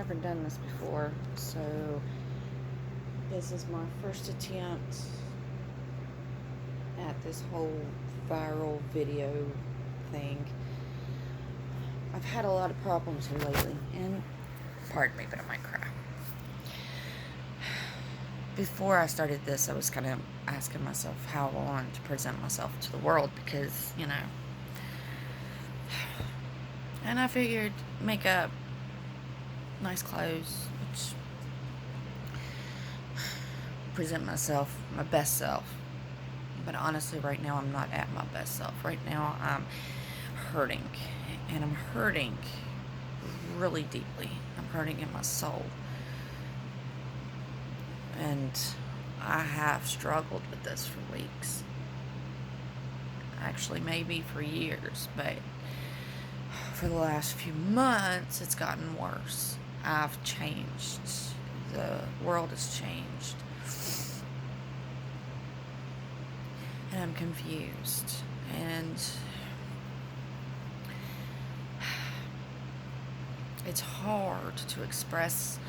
never done this before, so this is my first attempt at this whole viral video thing. I've had a lot of problems here lately, and pardon me, but I might cry. Before I started this, I was kind of asking myself how I wanted to present myself to the world because, and I figured makeup, nice clothes, which present myself, my best self. But honestly, right now, I'm not at my best self. Right now, I'm hurting. And I'm hurting really deeply. I'm hurting in my soul. And I have struggled with this for weeks. Actually, maybe for years. But for the last few months, it's gotten worse. I've changed. The world has changed. And I'm confused. And it's hard to express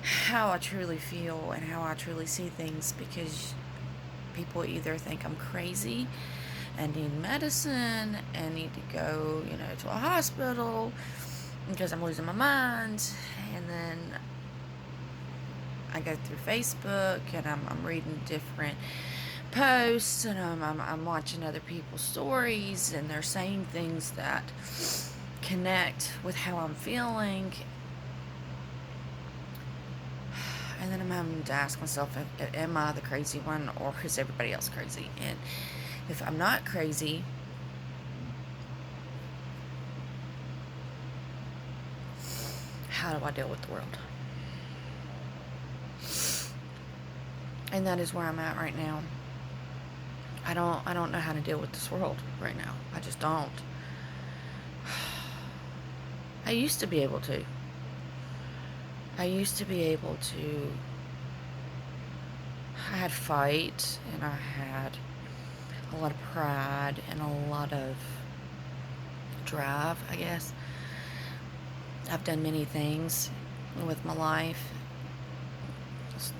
how I truly feel and how I truly see things because people either think I'm crazy and need medicine and need to go, to a hospital because I'm losing my mind. And then I go through Facebook and I'm reading different posts and I'm watching other people's stories and they're saying things that connect with how I'm feeling. And then I'm having to ask myself, am I the crazy one or is everybody else crazy? And if I'm not crazy, how do I deal with the world? And that is where I'm at right now. I don't know how to deal with this world right now. I just don't. I used to be able to. I had fight and I had a lot of pride and a lot of drive, I guess. I've done many things with my life.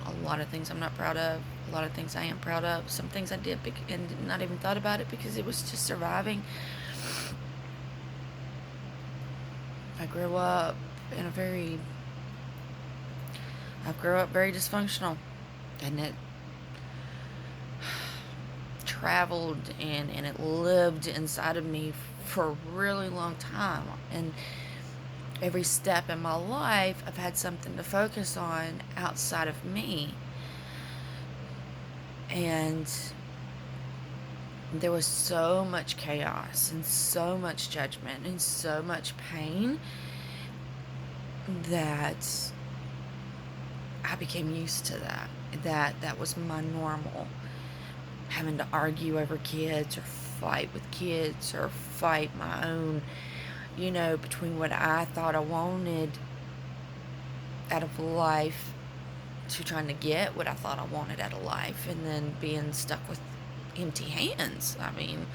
A lot of things I'm not proud of. A lot of things I am proud of. Some things I did and not even thought about it because it was just surviving. I grew up very dysfunctional, and it traveled and it lived inside of me for a really long time. And every step in my life, I've had something to focus on outside of me. And there was so much chaos and so much judgment and so much pain that I became used to that. That was my normal. Having to argue over kids or fight with kids or fight my own, between what I thought I wanted out of life to trying to get what I thought I wanted out of life and then being stuck with empty hands. I mean,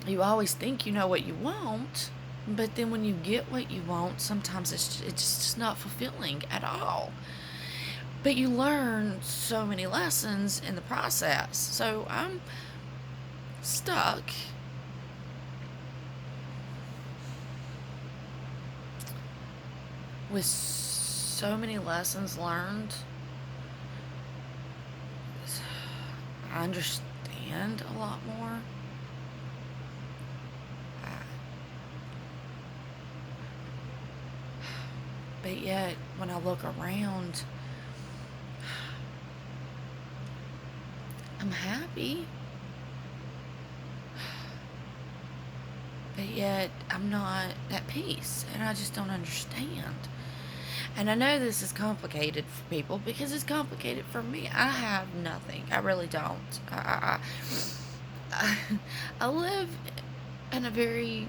you always think you know what you want, but then when you get what you want, sometimes it's just not fulfilling at all. But you learn so many lessons in the process. So I'm stuck with so many lessons learned. I understand a lot more. But yet, when I look around, I'm happy. But yet, I'm not at peace. And I just don't understand. And I know this is complicated for people because it's complicated for me. I have nothing. I really don't. I live in a very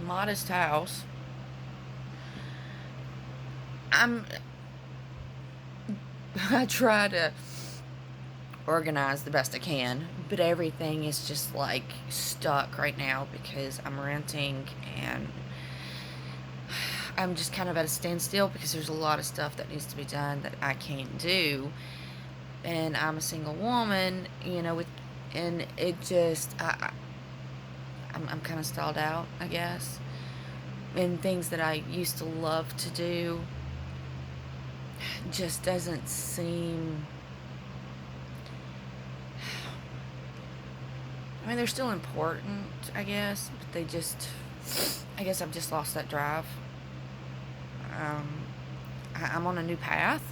modest house. I try to organize the best I can, but everything is just like stuck right now because I'm renting and I'm just kind of at a standstill because there's a lot of stuff that needs to be done that I can't do. And I'm a single woman, and it just, I'm kind of stalled out, I guess. And things that I used to love to do just doesn't seem, I mean, they're still important, I guess, but I guess I've just lost that drive. Um, I'm on a new path,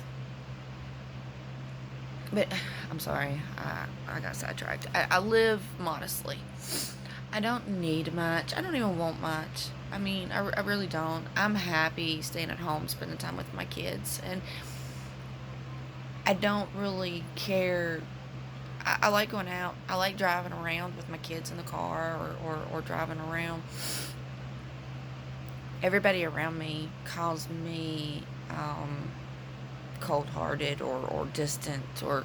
but I'm sorry, I got sidetracked. I live modestly. I don't need much. I don't even want much. I mean, I really don't. I'm happy staying at home, spending time with my kids, and I don't really care. I like going out. I like driving around with my kids in the car, or driving around. Everybody around me calls me cold-hearted, or distant, or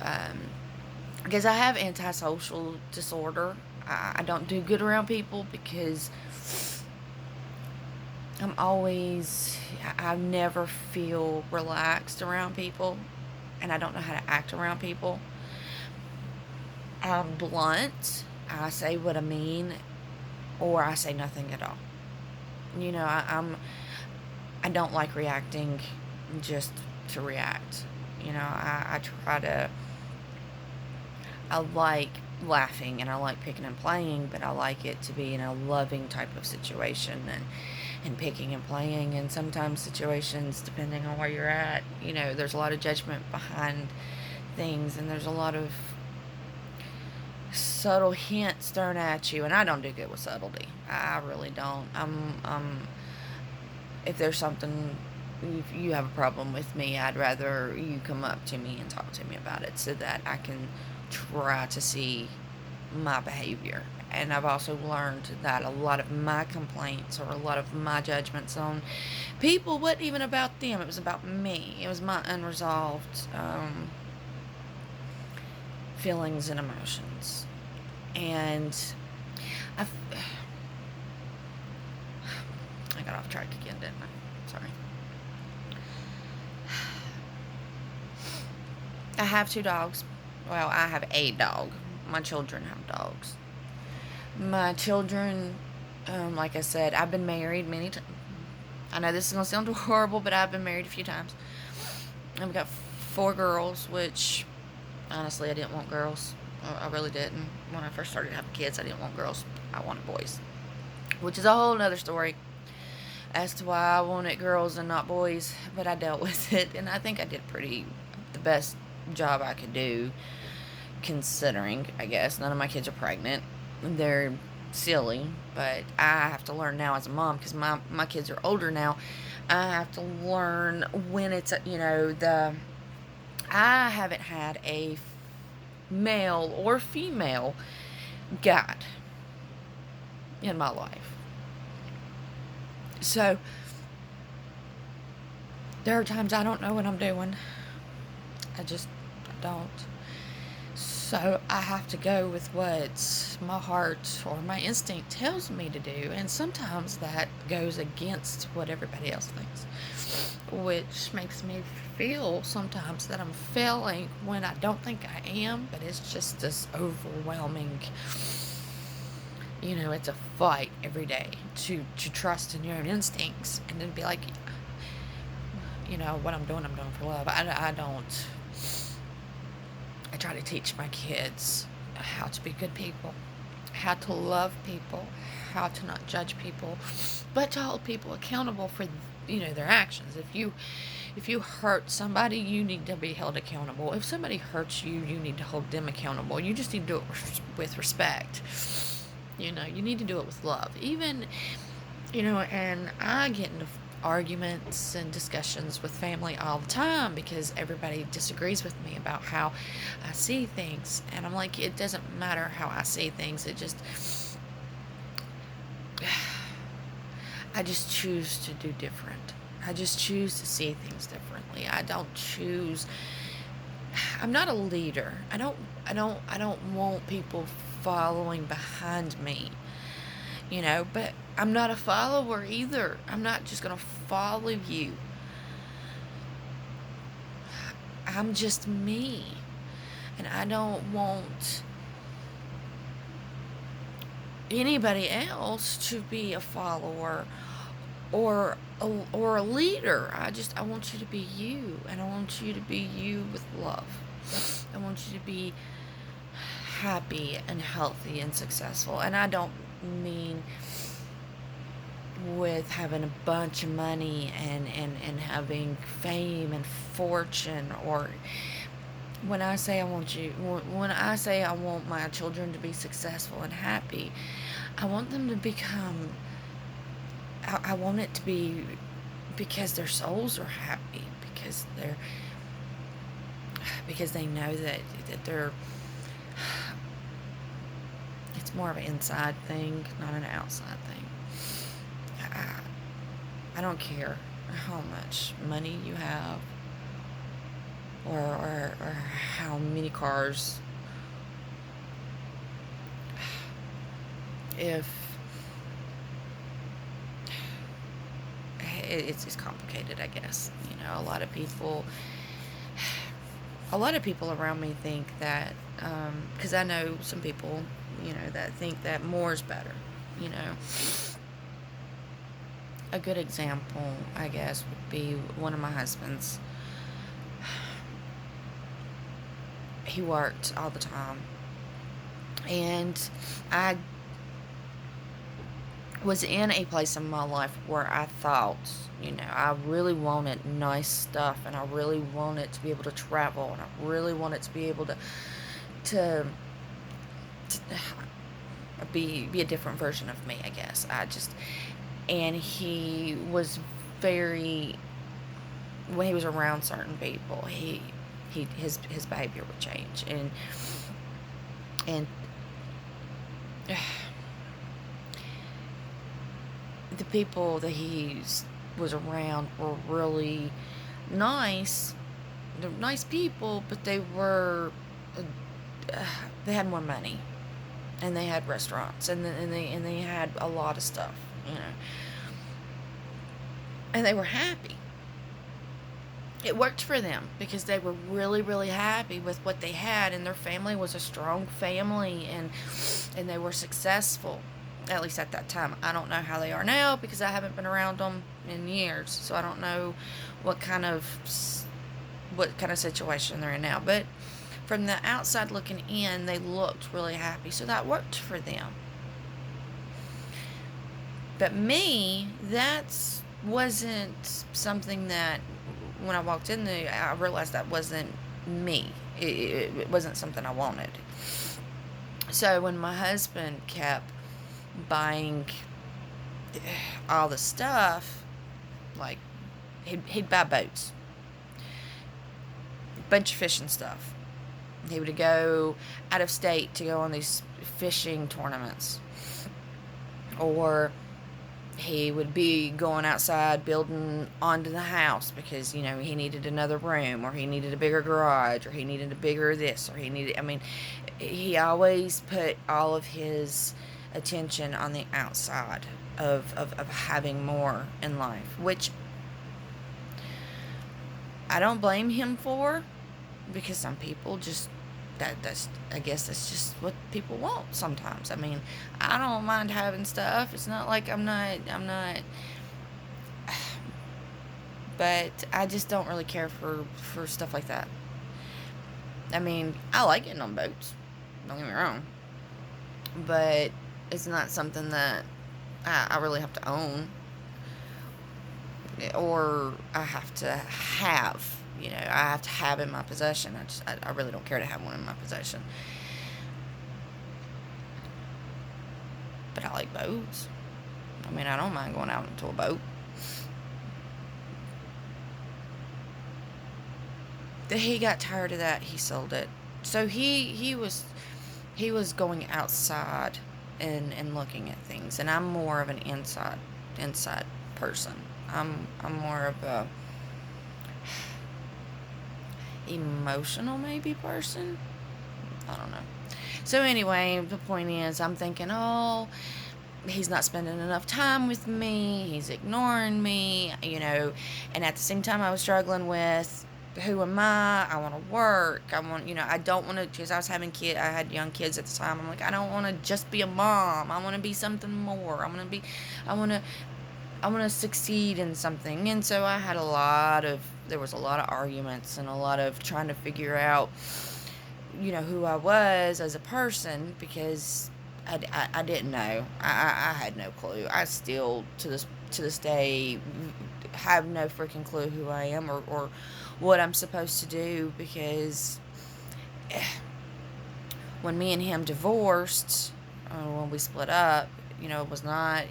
um, because I have antisocial disorder. I don't do good around people because I never feel relaxed around people, and I don't know how to act around people. I'm blunt. I say what I mean, or I say nothing at all. I don't like reacting just to react. I try to. I like laughing, and I like picking and playing, but I like it to be in a loving type of situation, and picking and playing. And sometimes situations, depending on where you're at, there's a lot of judgment behind things, and there's a lot of subtle hints thrown at you, and I don't do good with subtlety. I really don't. If there's something, if you have a problem with me, I'd rather you come up to me and talk to me about it so that I can try to see my behavior. And I've also learned that a lot of my complaints, or a lot of my judgments on people, wasn't even about them. It was about me. It was my unresolved feelings and emotions. And I got off track again, didn't I? Sorry. I have 2 dogs. Well, I have a dog. My children have dogs. My children, like I said, I've been married many times. I know this is going to sound horrible, but I've been married a few times. I've got 4 girls, which, honestly, I didn't want girls. I really didn't. When I first started having kids, I didn't want girls. I wanted boys. Which is a whole nother story as to why I wanted girls and not boys. But I dealt with it, and I think I did the best job I could do, considering, I guess. None of my kids are pregnant. They're silly, but I have to learn now as a mom, because my kids are older now. I have to learn when it's, I haven't had a male or female guide in my life. So there are times I don't know what I'm doing. I don't. So I have to go with what my heart or my instinct tells me to do. And sometimes that goes against what everybody else thinks, which makes me feel sometimes that I'm failing when I don't think I am, but it's just this overwhelming, it's a fight every day to trust in your own instincts, and then be like, what I'm doing for love. I don't. I try to teach my kids how to be good people, how to love people, how to not judge people, but to hold people accountable for, their actions. If you hurt somebody, you need to be held accountable. If somebody hurts you, you need to hold them accountable. You just need to do it with respect. You need to do it with love. Even, and I get into arguments and discussions with family all the time because everybody disagrees with me about how I see things. And I'm like, it doesn't matter how I see things. I just choose to do different. I just choose to see things differently. I'm not a leader. I don't want people following behind me, but I'm not a follower either. I'm not just going to follow you. I'm just me. And I don't want anybody else to be a follower or a leader. I want you to be you, and I want you to be you with love. I want you to be happy and healthy and successful. And I don't mean with having a bunch of money and having fame and fortune, or when I say I want my children to be successful and happy, I want them to become, I want it to be because their souls are happy, because they know that they're, it's more of an inside thing, not an outside thing. I don't care how much money you have, or how many cars. If it's complicated, I guess. A lot of people around me think that, because I know some people, that think that more is better. A good example, I guess, would be one of my husbands. He worked all the time, and I was in a place in my life where I thought, I really wanted nice stuff, and I really wanted to be able to travel, and I really wanted to be able to be a different version of me, I guess. And he was very, when he was around certain people, his behavior would change, and the people that he was around were really nice. They're nice people, but they had more money, and they had restaurants, and they had a lot of stuff, and they were happy. It worked for them because they were really, really happy with what they had, and their family was a strong family, and they were successful, at least at that time. I don't know how they are now because I haven't been around them in years, so I don't know what kind of situation they're in now. But from the outside looking in, they looked really happy, so that worked for them. But me, that wasn't something that, when I walked in there, I realized that wasn't me. It wasn't something I wanted. So when my husband kept buying all the stuff, like he'd buy boats, a bunch of fishing stuff. He would go out of state to go on these fishing tournaments, or he would be going outside building onto the house because, he needed another room, or he needed a bigger garage, or he needed a bigger this, or he always put all of his attention on the outside of having more in life, which I don't blame him for, because some people just, I guess that's just what people want sometimes. I don't mind having stuff. It's not like I'm not, but I just don't really care for stuff like that. I like getting on boats, don't get me wrong, but it's not something that I really have to own, or I have to have. I have to have in my possession. I really don't care to have one in my possession. But I like boats. I don't mind going out into a boat. He got tired of that. He sold it. So he was going outside and looking at things. And I'm more of an inside person. I'm more of a emotional maybe person. I don't know. So anyway, the point is, I'm thinking, he's not spending enough time with me, he's ignoring me, and at the same time I was struggling with, who am I want to work, I don't want to, because I had young kids at the time. I'm like, I don't want to just be a mom, I want to be something more, I want to I want to succeed in something. And so there was a lot of arguments and a lot of trying to figure out, who I was as a person, because I didn't know. I had no clue. I still, to this day, have no freaking clue who I am, or what I'm supposed to do, because when me and him divorced, when we split up, it was not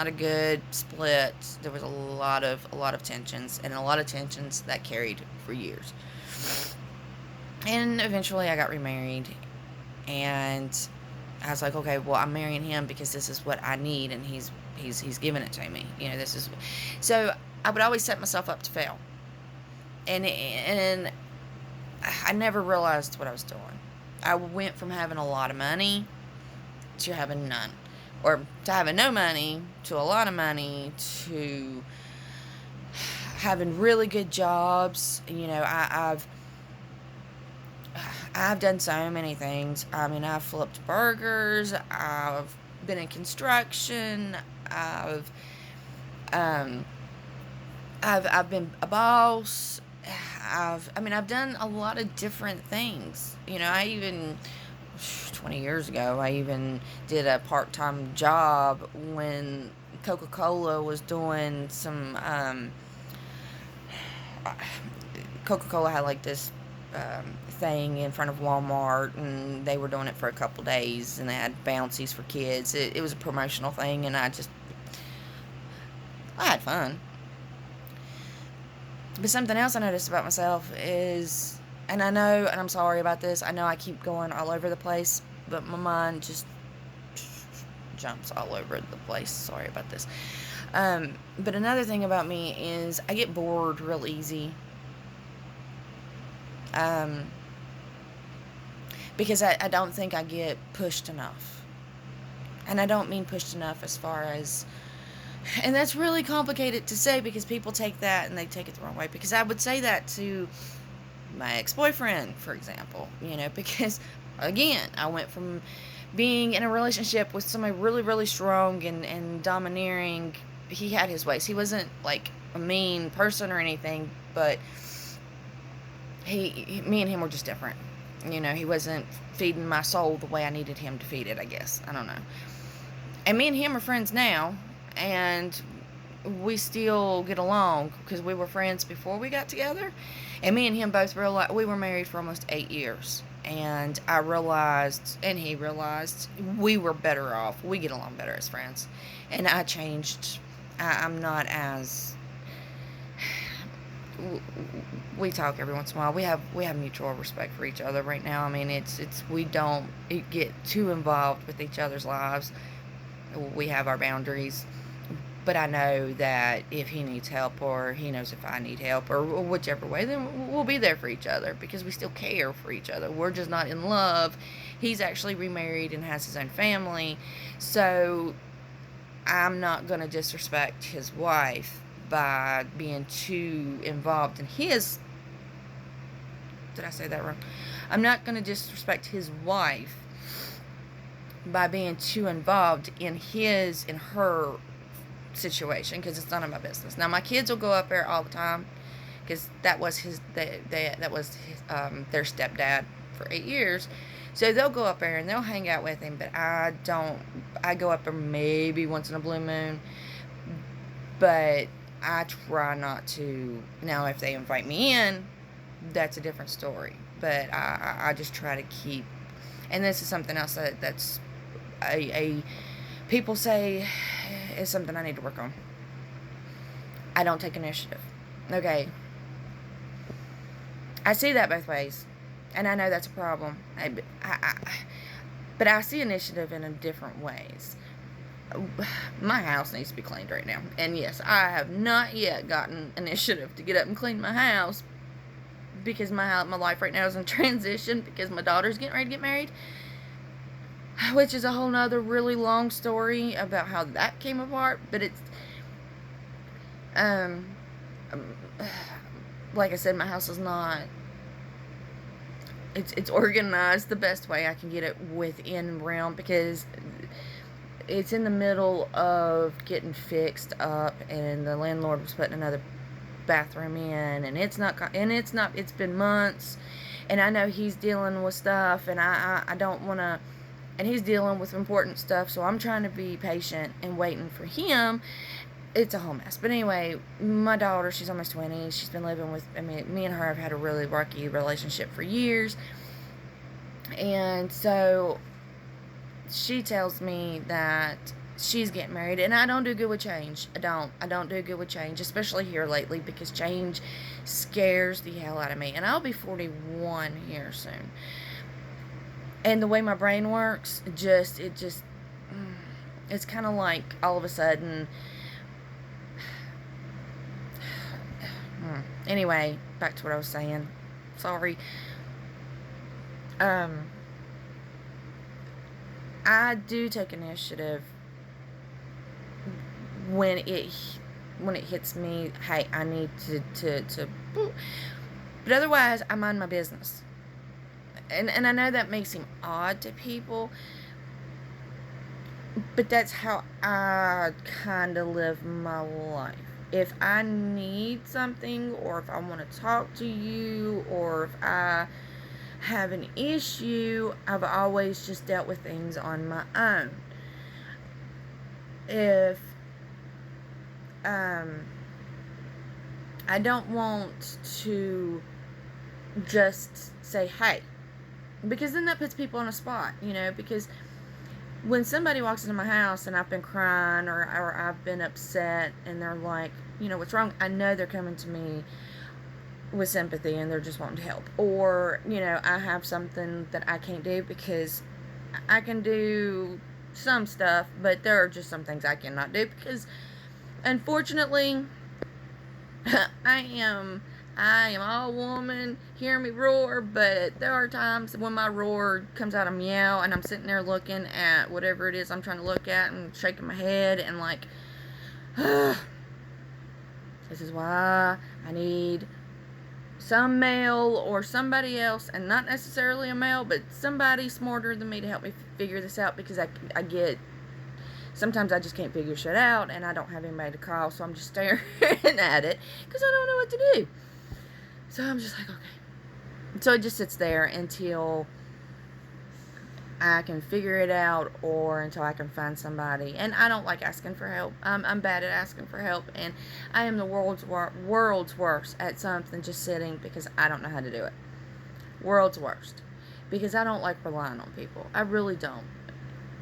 a good split. There was a lot of tensions, and a lot of tensions that carried for years. And eventually I got remarried, and I was like, okay, well, I'm marrying him because this is what I need, and he's giving it to me. This is, so I would always set myself up to fail, and I never realized what I was doing. I went from having a lot of money to having none, or to having no money to a lot of money, to having really good jobs. I've done so many things. I mean, I've flipped burgers. I've been in construction. Um, I've been a boss. I've done a lot of different things. 20 years ago, I even did a part-time job when Coca-Cola was doing some, Coca-Cola had like this thing in front of Walmart, and they were doing it for a couple days, and they had bouncies for kids. It was a promotional thing, and I had fun. But something else I noticed about myself is, and I'm sorry about this, I know I keep going all over the place, but my mind just jumps all over the place. Sorry about this. But another thing about me is I get bored real easy. Because I don't think I get pushed enough. And I don't mean pushed enough as far as, and that's really complicated to say, because people take that and they take it the wrong way. Because I would say that to my ex-boyfriend, for example, because, again, I went from being in a relationship with somebody really, really strong and domineering. He had his ways. He wasn't like a mean person or anything, but me and him were just different. He wasn't feeding my soul the way I needed him to feed it, I guess. I don't know. And me and him are friends now, and we still get along because we were friends before we got together. And me and him both realized, we were married for almost 8 years. And I realized, and he realized, we were better off. We get along better as friends. And I changed. I'm not as, we talk every once in a while. We have mutual respect for each other right now. I mean, we don't get too involved with each other's lives. We have our boundaries. But I know that if he needs help, or he knows if I need help, or whichever way, then we'll be there for each other, because we still care for each other. We're just not in love. He's actually remarried and has his own family. So I'm not going to disrespect his wife by being too involved in his... Did I say that wrong? I'm not going to disrespect his wife by being too involved in her situation, because it's none of my business. Now, my kids will go up there all the time, because that was their stepdad for 8 years. So they'll go up there and they'll hang out with him, but I don't. I go up there maybe once in a blue moon, but I try not to. Now, if they invite me in, that's a different story. But I just try to keep, and this is something else that's people say is something I need to work on. I don't take initiative. Okay. I see that both ways, and I know that's a problem. But I see initiative in different ways. My house needs to be cleaned right now. And yes, I have not yet gotten initiative to get up and clean my house, because my life right now is in transition, because my daughter's getting ready to get married. which is a whole nother really long story about how that came apart. But it's, um, um, like I said, my house is not, it's organized the best way I can get it within realm, because it's in the middle of getting fixed up, and the landlord was putting another bathroom in, and it's been months, and I know he's dealing with stuff, and I don't want to, and he's dealing with important stuff, so I'm trying to be patient and waiting for him. It's a whole mess. But anyway, my daughter, she's almost 20. She's been living with, I mean, me and her have had a really rocky relationship for years. And so she tells me that she's getting married, and I don't do good with change. I don't do good with change, especially here lately, because change scares the hell out of me. And I'll be 41 here soon. And the way my brain works, it's kind of like all of a sudden. Anyway, back to what I was saying. Sorry. I do take initiative when it hits me. Hey, I need to. But otherwise, I mind my business. And I know that may seem odd to people, but that's how I kind of live my life. If I need something, or if I want to talk to you, or if I have an issue, I've always just dealt with things on my own. If I don't want to just say, hey, because then that puts people on a spot, because when somebody walks into my house and I've been crying, or I've been upset, and they're like, what's wrong? I know they're coming to me with sympathy, and they're just wanting to help. Or, I have something that I can't do, because I can do some stuff, but there are just some things I cannot do, because unfortunately, I am all woman. Hear me roar, but there are times when my roar comes out of meow, and I'm sitting there looking at whatever it is I'm trying to look at, and shaking my head, and like, this is why I need some male or somebody else, and not necessarily a male, but somebody smarter than me to help me figure this out, because I get, sometimes I just can't figure shit out, and I don't have anybody to call, so I'm just staring at it, because I don't know what to do. So I'm just like, okay. So it just sits there until I can figure it out, or until I can find somebody. And I don't like asking for help. I'm bad at asking for help, and I am the world's worst at something just sitting, because I don't know how to do it. World's worst. Because I don't like relying on people. I really don't.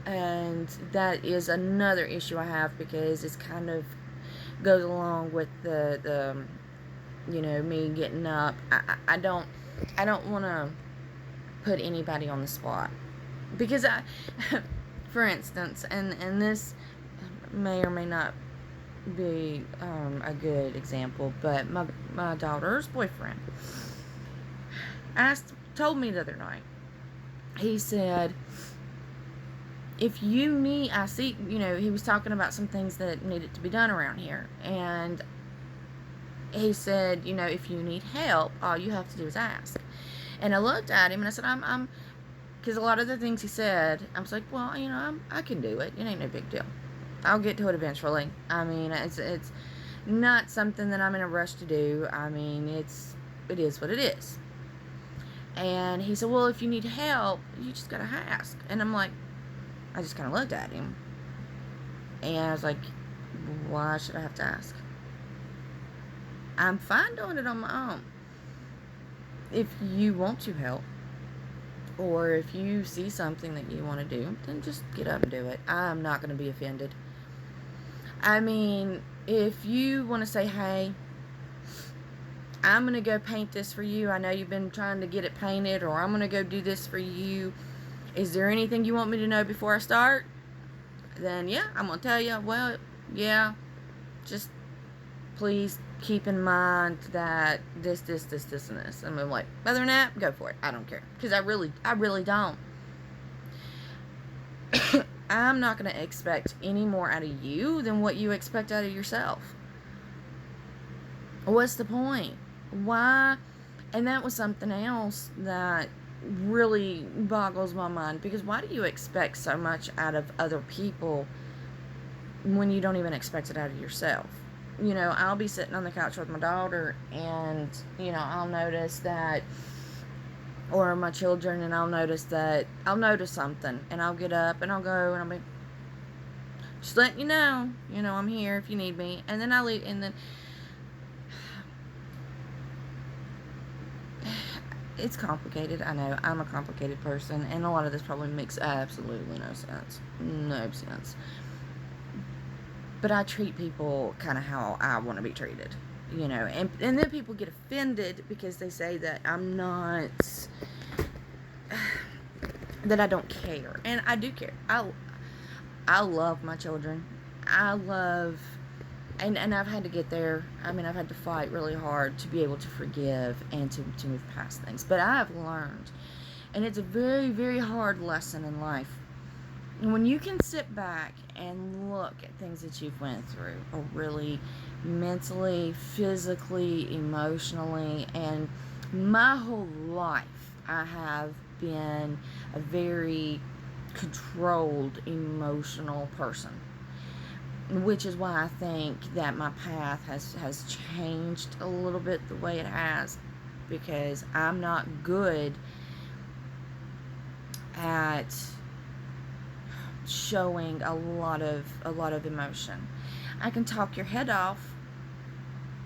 And that is another issue I have, because it's kind of goes along with the me getting up. I don't want to put anybody on the spot, because for instance, and this may or may not be a good example, but my daughter's boyfriend told me the other night. He said, if you need, I see, he was talking about some things that needed to be done around here, and he said, if you need help, all you have to do is ask. And I looked at him, and I said, I'm, because a lot of the things he said, I was like, well, I can do it. It ain't no big deal. I'll get to it eventually. I mean, it's not something that I'm in a rush to do. I mean, it is what it is. And he said, well, if you need help, you just gotta ask. And I'm like, I just kind of looked at him, and I was like, why should I have to ask? I'm fine doing it on my own. If you want to help, or if you see something that you want to do, then just get up and do it. I'm not going to be offended. I mean, if you want to say, hey, I'm going to go paint this for you. I know you've been trying to get it painted, or I'm going to go do this for you. Is there anything you want me to know before I start? Then, yeah, I'm going to tell you, well, yeah, just please keep in mind that this, and this. And I'm like, other than that, go for it. I don't care. Because I really don't. I'm not going to expect any more out of you than what you expect out of yourself. What's the point? Why? And that was something else that really boggles my mind, because why do you expect so much out of other people when you don't even expect it out of yourself? You know, I'll be sitting on the couch with my daughter, and, you know, I'll notice that, or my children, and I'll notice something, and I'll get up and I'll go and I'll be just letting you know, I'm here if you need me. And then I leave, and then it's complicated. I know I'm a complicated person, and a lot of this probably makes absolutely no sense. No sense. But I treat people kind of how I want to be treated, and then people get offended because they say that I'm not, that I don't care. And I do care. I love my children. I love, and I've had to get there. I mean, I've had to fight really hard to be able to forgive and to move past things. But I've learned, and it's a very, very hard lesson in life, when you can sit back and look at things that you've went through, or really mentally, physically, emotionally. And my whole life I have been a very controlled, emotional person, which is why I think that my path has changed a little bit the way it has, because I'm not good at showing a lot of emotion. I can talk your head off.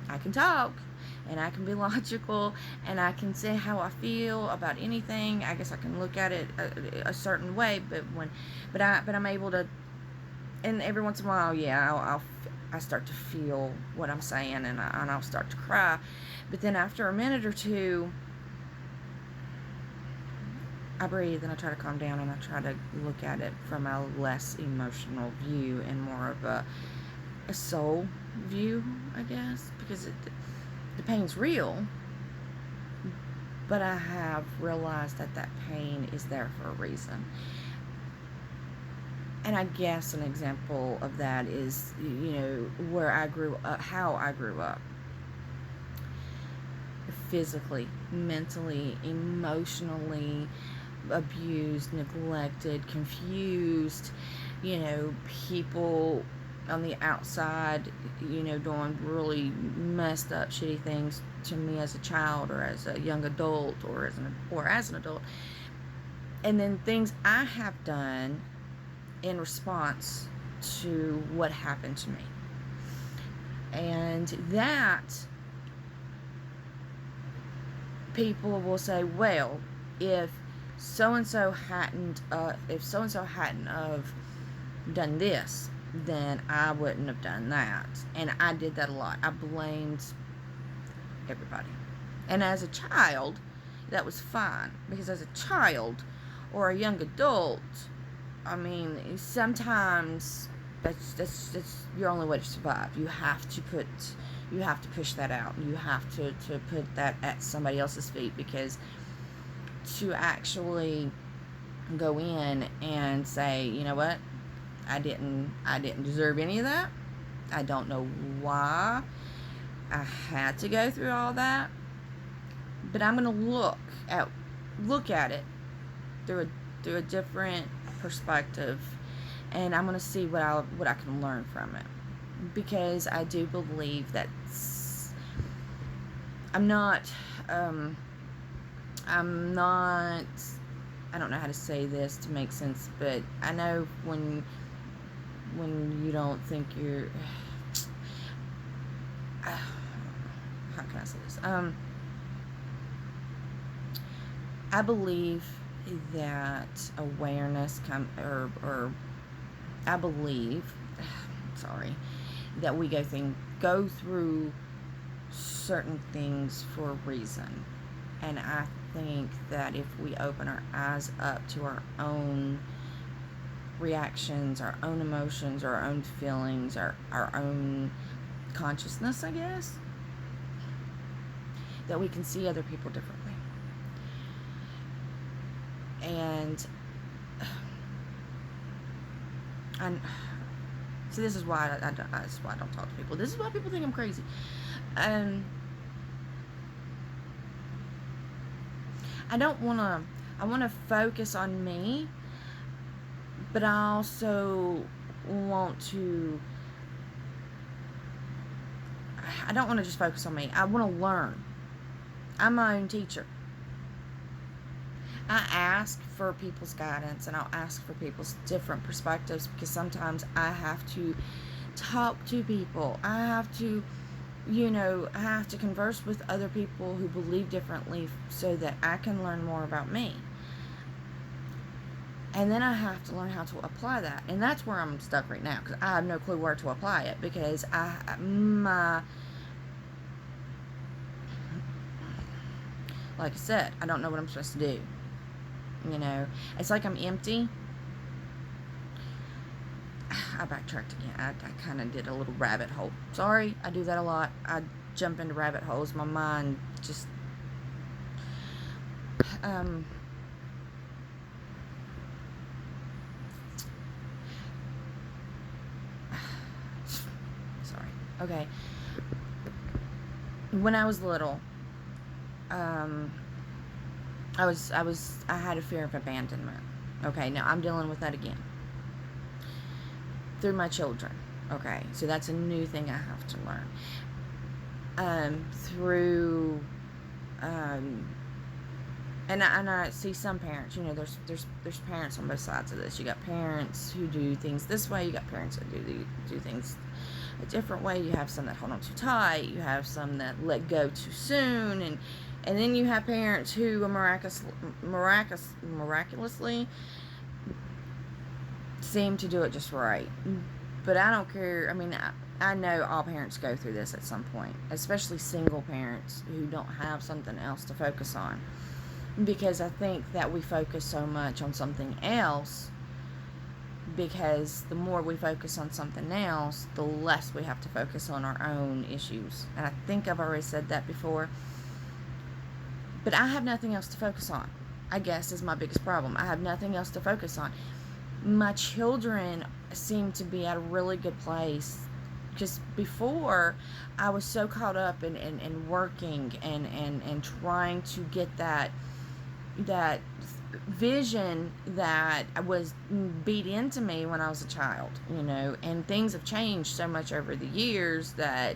I can talk, and I can be logical, and I can say how I feel about anything. I guess I can look at it a certain way, but I'm able to. And every once in a while, yeah, I start to feel what I'm saying, and I'll start to cry. But then after a minute or two, I breathe and I try to calm down, and I try to look at it from a less emotional view and more of a soul view, I guess, because the pain's real, but I have realized that pain is there for a reason. And I guess an example of that is, where I grew up, how I grew up. Physically, mentally, emotionally abused, neglected, confused, people on the outside, doing really messed up, shitty things to me as a child, or as a young adult, or as an adult. And then things I have done in response to what happened to me. And that, people will say, well, if so-and-so hadn't have done this, then I wouldn't have done that. And I did that a lot. I blamed everybody. And as a child, that was fine, because as a child or a young adult, I mean, sometimes that's your only way to survive. You have to push that out. You have to put that at somebody else's feet, because to actually go in and say, you know what, I didn't deserve any of that. I don't know why I had to go through all that, but I'm going to look at it through a different perspective, and I'm going to see what I can learn from it, because I do believe that I'm not, I don't know how to say this to make sense, but I know when you don't think you're, how can I say this? I believe that awareness I believe, sorry, that we go through certain things for a reason. And I think that if we open our eyes up to our own reactions, our own emotions, our own feelings, our own consciousness, I guess, that we can see other people differently. And And so this is why this is why I don't talk to people. This is why people think I'm crazy. I don't want to. I want to focus on me, but I also want to. I don't want to just focus on me. I want to learn. I'm my own teacher. I ask for people's guidance and I'll ask for people's different perspectives because sometimes I have to talk to people. I have to, I have to converse with other people who believe differently so that I can learn more about me. And then I have to learn how to apply that. And that's where I'm stuck right now because I have no clue where to apply it because like I said, I don't know what I'm supposed to do. It's like I'm empty. I backtracked again. I kind of did a little rabbit hole. Sorry, I do that a lot. I jump into rabbit holes. My mind just, sorry. Okay. When I was little, I had a fear of abandonment. Okay, now I'm dealing with that again. Through my children. Okay, so that's a new thing I have to learn. And I see some parents, there's parents on both sides of this. You got parents who do things this way, you got parents that do things a different way. You have some that hold on too tight, you have some that let go too soon, and then you have parents who miraculously seem to do it just right. But I don't care. I mean, I know all parents go through this at some point, especially single parents who don't have something else to focus on. Because I think that we focus so much on something else, because the more we focus on something else, the less we have to focus on our own issues. And I think I've already said that before. But I have nothing else to focus on, I guess, is my biggest problem. I have nothing else to focus on. My children seem to be at a really good place. Because before, I was so caught up in working and trying to get that vision that was beat into me when I was a child, and things have changed so much over the years that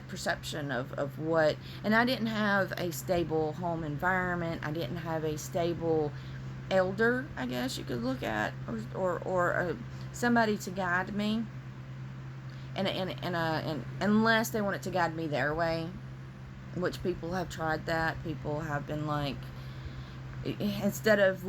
perception of what, and I didn't have a stable home environment. I didn't have a stable elder, I guess you could look at, or somebody to guide me, and unless they wanted to guide me their way, which people have tried that. People have been like, instead of